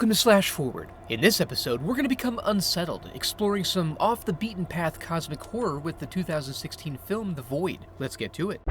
Welcome to Slash Forward. In this episode, we're going to become unsettled, exploring some off-the-beaten-path cosmic horror with the 2016 film The Void. Let's get to it.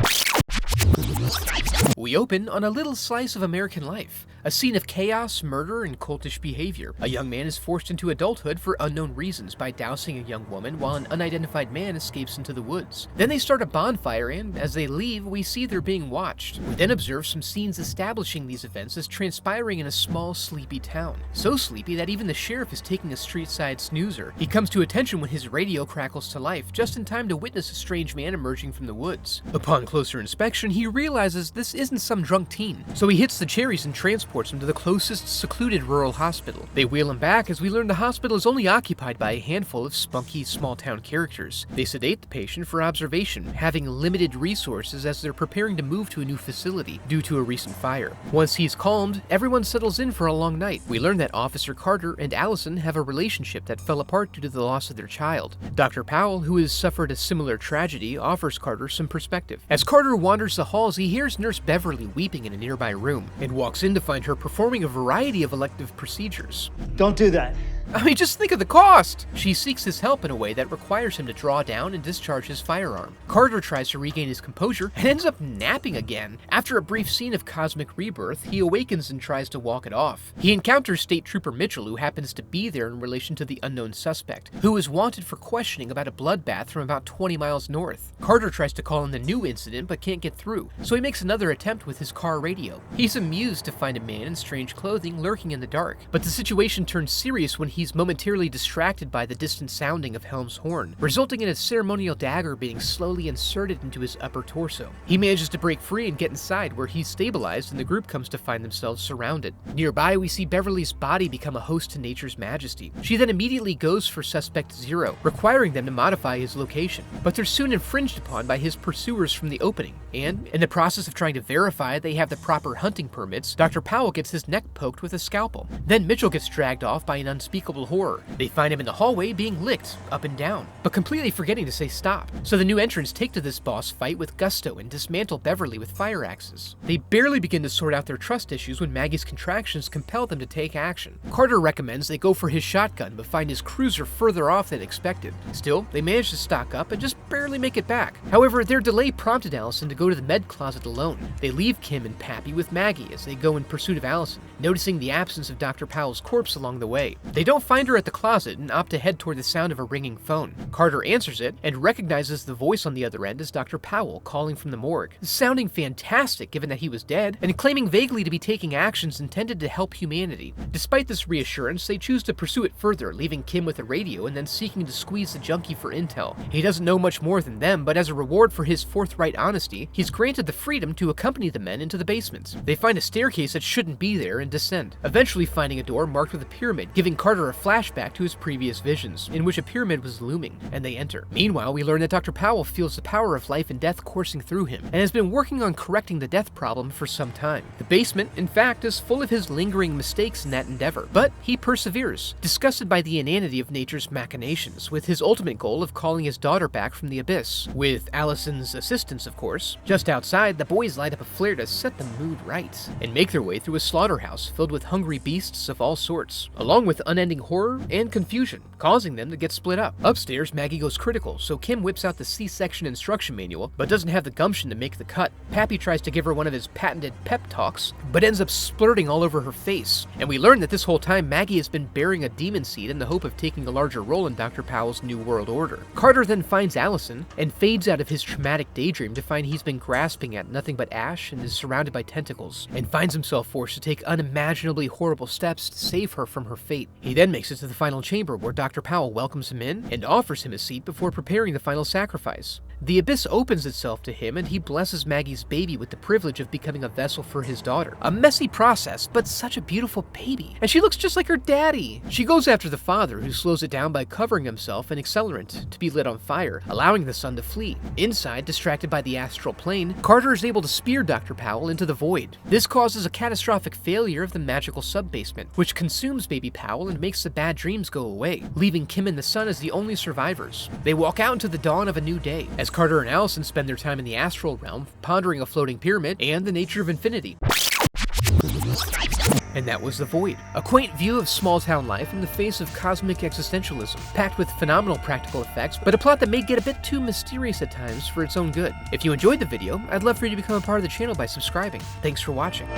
We open on a little slice of American life, a scene of chaos, murder, and cultish behavior. A young man is forced into adulthood for unknown reasons by dousing a young woman while an unidentified man escapes into the woods. Then they start a bonfire and, as they leave, we see they're being watched. We then observe some scenes establishing these events as transpiring in a small, sleepy town. So sleepy that even the sheriff is taking a street-side snoozer. He comes to attention when his radio crackles to life, just in time to witness a strange man emerging from the woods. Upon closer inspection, he realizes this isn't some drunk teen, so he hits the cherries and transports him to the closest secluded rural hospital. They wheel him back as we learn the hospital is only occupied by a handful of spunky small-town characters. They sedate the patient for observation, having limited resources as they're preparing to move to a new facility due to a recent fire. Once he's calmed, everyone settles in for a long night. We learn that Officer Carter and Allison have a relationship that fell apart due to the loss of their child. Dr. Powell, who has suffered a similar tragedy, offers Carter some perspective. As Carter wanders the halls, he hears Nurse Beverly weeping in a nearby room and walks in to find her performing a variety of elective procedures. Don't do that. I mean, just think of the cost! She seeks his help in a way that requires him to draw down and discharge his firearm. Carter tries to regain his composure and ends up napping again. After a brief scene of cosmic rebirth, he awakens and tries to walk it off. He encounters State Trooper Mitchell, who happens to be there in relation to the unknown suspect, who is wanted for questioning about a bloodbath from about 20 miles north. Carter tries to call in the new incident but can't get through, so he makes another attempt with his car radio. He's amused to find a man in strange clothing lurking in the dark, but the situation turns serious when he's momentarily distracted by the distant sounding of Helm's horn, resulting in a ceremonial dagger being slowly inserted into his upper torso. He manages to break free and get inside, where he's stabilized and the group comes to find themselves surrounded. Nearby, we see Beverly's body become a host to nature's majesty. She then immediately goes for Suspect Zero, requiring them to modify his location, but they're soon infringed upon by his pursuers from the opening, and in the process of trying to verify they have the proper hunting permits, Dr. Powell gets his neck poked with a scalpel. Then Mitchell gets dragged off by an unspeakable horror. They find him in the hallway being licked up and down, but completely forgetting to say stop. So the new entrants take to this boss fight with gusto and dismantle Beverly with fire axes. They barely begin to sort out their trust issues when Maggie's contractions compel them to take action. Carter recommends they go for his shotgun, but find his cruiser further off than expected. Still, they manage to stock up and just barely make it back. However, their delay prompted Allison to go to the med closet alone. They leave Kim and Pappy with Maggie as they go in pursuit of Allison, noticing the absence of Dr. Powell's corpse along the way. They don't find her at the closet and opt to head toward the sound of a ringing phone. Carter answers it and recognizes the voice on the other end as Dr. Powell calling from the morgue, sounding fantastic given that he was dead, and claiming vaguely to be taking actions intended to help humanity. Despite this reassurance, they choose to pursue it further, leaving Kim with a radio and then seeking to squeeze the junkie for intel. He doesn't know much more than them, but as a reward for his forthright honesty, he's granted the freedom to accompany the men into the basement. They find a staircase that shouldn't be there and descend, eventually finding a door marked with a pyramid, giving Carter a flashback to his previous visions, in which a pyramid was looming, and they enter. Meanwhile, we learn that Dr. Powell feels the power of life and death coursing through him, and has been working on correcting the death problem for some time. The basement, in fact, is full of his lingering mistakes in that endeavor, but he perseveres, disgusted by the inanity of nature's machinations, with his ultimate goal of calling his daughter back from the abyss, with Allison's assistance, of course. Just outside, the boys light up a flare to set the mood right, and make their way through a slaughterhouse filled with hungry beasts of all sorts, along with unending horror and confusion, causing them to get split up. Upstairs, Maggie goes critical, so Kim whips out the C-section instruction manual, but doesn't have the gumption to make the cut. Pappy tries to give her one of his patented pep talks, but ends up splurting all over her face. And we learn that this whole time, Maggie has been bearing a demon seed in the hope of taking a larger role in Dr. Powell's New World Order. Carter then finds Allison, and fades out of his traumatic daydream to find he's been grasping at nothing but ash and is surrounded by tentacles, and finds himself forced to take unimaginably horrible steps to save her from her fate. He then makes it to the final chamber, where Dr. Powell welcomes him in and offers him a seat before preparing the final sacrifice. The abyss opens itself to him, and he blesses Maggie's baby with the privilege of becoming a vessel for his daughter. A messy process, but such a beautiful baby. And she looks just like her daddy. She goes after the father, who slows it down by covering himself in accelerant to be lit on fire, allowing the son to flee. Inside, distracted by the astral plane, Carter is able to spear Dr. Powell into the void. This causes a catastrophic failure of the magical sub-basement, which consumes baby Powell and makes the bad dreams go away, leaving Kim and the son as the only survivors. They walk out into the dawn of a new day, as Carter and Allison spend their time in the astral realm, pondering a floating pyramid and the nature of infinity. And that was The Void, a quaint view of small-town life in the face of cosmic existentialism, packed with phenomenal practical effects, but a plot that may get a bit too mysterious at times for its own good. If you enjoyed the video, I'd love for you to become a part of the channel by subscribing. Thanks for watching.